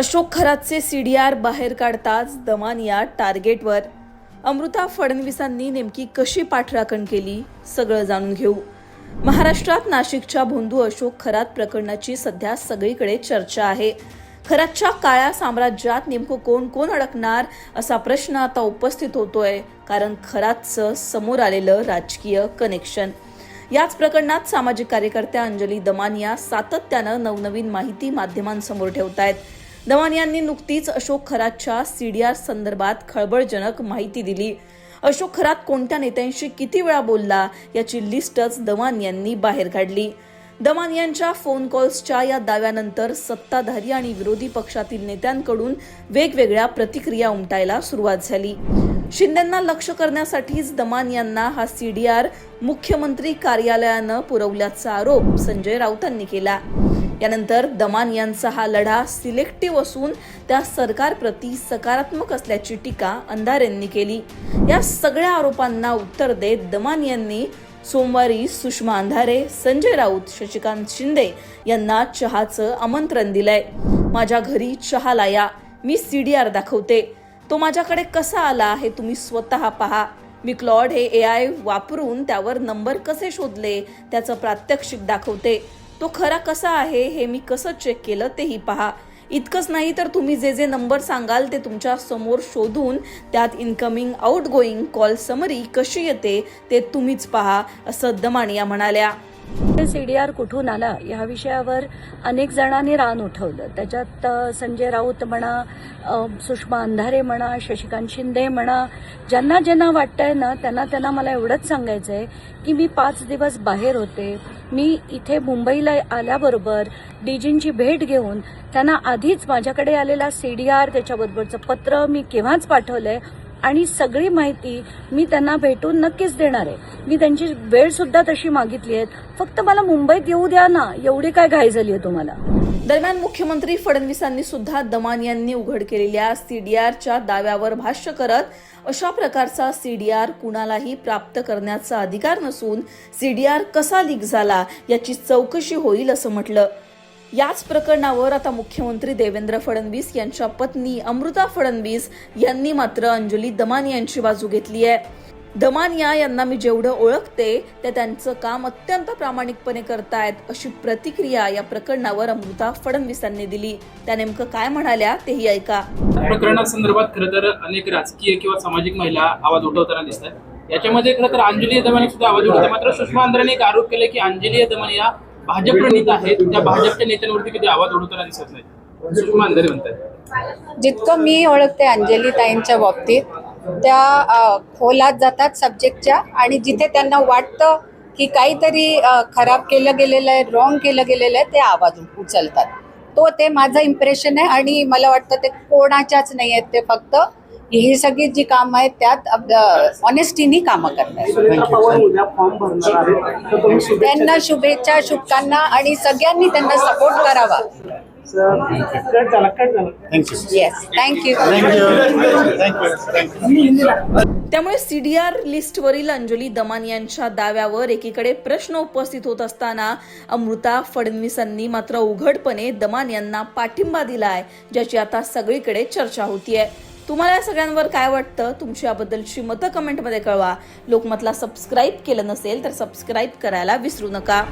Ashok खरातचे CDR बाहेर काढताच दमानिया टार्गेटवर. अमृता फडणवीसांनी नेमकी कशी पाठराखण केली सगळं जाणून घेऊ. महाराष्ट्रात नाशिकच्या भोंदू अशोक खरात प्रकरणाची सध्या सगळीकडे चर्चा आहे. खरातच्या काळ्या साम्राज्यात नेमकं कोण कोण अडकणार असा प्रश्न आता उपस्थित होतोय, कारण खरातचं समोर आलेलं राजकीय कनेक्शन. याच प्रकरणात सामाजिक कार्यकर्त्या अंजली दमानिया सातत्यानं नवनवीन माहिती माध्यमांसमोर ठेवतायत. दमानियांनी नुकतीच अशोक खरातच्या सीडीआर संदर्भात खळबळजनक माहिती दिली. अशोक खरात कोणत्या नेत्यांशी किती वेळा बोलला याची लिस्टच दमानियांनी बाहेर काढली. दमानियांच्या फोन कॉल्सच्या या दाव्यानंतर सत्ताधारी आणि विरोधी पक्षातील नेत्यांकडून वेगवेगळ्या प्रतिक्रिया उमटायला सुरुवात झाली. शिंदेंना लक्ष करण्यासाठीच दमानियांना हा सीडीआर मुख्यमंत्री कार्यालयानं पुरवल्याचा आरोप संजय राऊतांनी केला. यानंतर दमानियांचा हा लढा सिलेक्टिव्ह असून त्या सरकारप्रती सकारात्मक असल्याची टीका अंधारेंनी केली. या सगळ्या आरोपांना उत्तर देत दमानियांनी सोमवारी सुषमा अंधारे, संजय राऊत, शशिकांत शिंदे यांना चहाचं आमंत्रण दिलंय. माझ्या घरी चहाला या, मी सीडीआर दाखवते, तो माझ्याकडे कसा आला हे तुम्ही स्वतः पहा. मी क्लॉड हे AI वापरून त्यावर नंबर कसे शोधले त्याचं प्रात्यक्षिक दाखवते. तो खरा कसा आहे हे मी कसं चेक केलं तेही पहा. इतकंच नाही तर तुम्ही जे जे नंबर सांगाल ते तुमच्या समोर शोधून त्यात इनकमिंग आउटगोईंग कॉल समरी कशी येते ते तुम्हीच पहा, असं दमानिया म्हणाल्या. सीडीआर कुठून आला या विषयावर अनेक जणांनी रान उठवलं. त्याच्यात संजय राऊत म्हणा, सुषमा अंधारे म्हणा, शशिकांत शिंदे म्हणा, ज्यांना ज्यांना वाटतंय ना त्यांना मला एवढंच सांगायचं आहे की मी 5 दिवस बाहेर होते. मी इथे मुंबईला आल्याबरोबर डीजींची भेट घेऊन त्यांना आधीच माझ्याकडे आलेला सीडीआर त्याच्याबरोबरचं पत्र मी केव्हाच पाठवलंय आणि सगळी माहिती मी त्यांना भेटून नक्कीच देणार आहे. मी त्यांची वेळ सुद्धा तशी मागितली आहे. फक्त मला मुंबईत येऊ द्या ना, एवढी काय घाई झाली आहे तुम्हाला. दरम्यान मुख्यमंत्री फडणवीसांनी सुद्धा दमानियांनी उघड केलेल्या सीडीआरच्या दाव्यावर भाष्य करत अशा प्रकारचा सीडीआर कुणालाही प्राप्त करण्याचा अधिकार नसून सीडीआर कसा लीक झाला याची चौकशी होईल असं म्हटलं. याच प्रकरणावर आता मुख्यमंत्री देवेंद्र फडणवीस यांच्या पत्नी अमृता फडणवीस यांनी मात्र अंजली दमानियांची बाजू घेतली आहे. दमानिया यांना मी जेवढं ओळखते ते त्यांचं काम अत्यंत प्रामाणिकपणे करतायत, अशी प्रतिक्रिया या प्रकरणावर अमृता फडणवीसांनी दिली. त्या नेमकं काय म्हणाल्या तेही ऐका. प्रकरणासंदर्भात खरं तर अनेक राजकीय किंवा सामाजिक महिला आवाज उठवताना दिसत आहेत. याच्यामध्ये खरं तर अंजली दमानिया सुद्धा आवाज उठवतात. मात्र सुषमा अंधारेने एक आरोप केला की अंजली दमानिया भाजप नेता आहेत, त्या भाजपच्या नेत्यांवरती कधी आवाज उठवताना दिसत नाही. सुषमा अंधारे म्हणतात. जितकं मी ओळखते अंजली ताईंच्या बाबतीत, त्या खोलात जातात सब्जेक्टच्या आणि जिथे त्यांना वाटतं की काहीतरी खराब केलं गेलेलं आहे, रॉंग केलं गेलेलं आहे, ते आवाज उचलतात. ते माझं इम्प्रेशन आहे आणि मला वाटतं ते कोणाच्याच नाही आहेत. ते फक्त ही सगळी जी कामं आहेत त्यात ऑनेस्टीनी कामं करतात. त्यांना शुभेच्छा, शुभकामना आणि सगळ्यांनी त्यांना सपोर्ट करावा. Yes, thank you. त्यामुळे सीडीआर लिस्टवरील अंजली दमानियांच्या दाव्यावर एकीकडे प्रश्न उपस्थित होत असताना अमृता फडणवीसांनी मात्र उघडपणे दमानियांना पाठिंबा दिलाय, ज्याची आता सगळीकडे चर्चा होतीये. तुम्हाला या सगळ्यांवर काय वाटतं? तुमची याबद्दलची मतं कमेंटमध्ये कळवा. लोकमतला सबस्क्राईब केलं नसेल तर सबस्क्राईब करायला विसरू नका.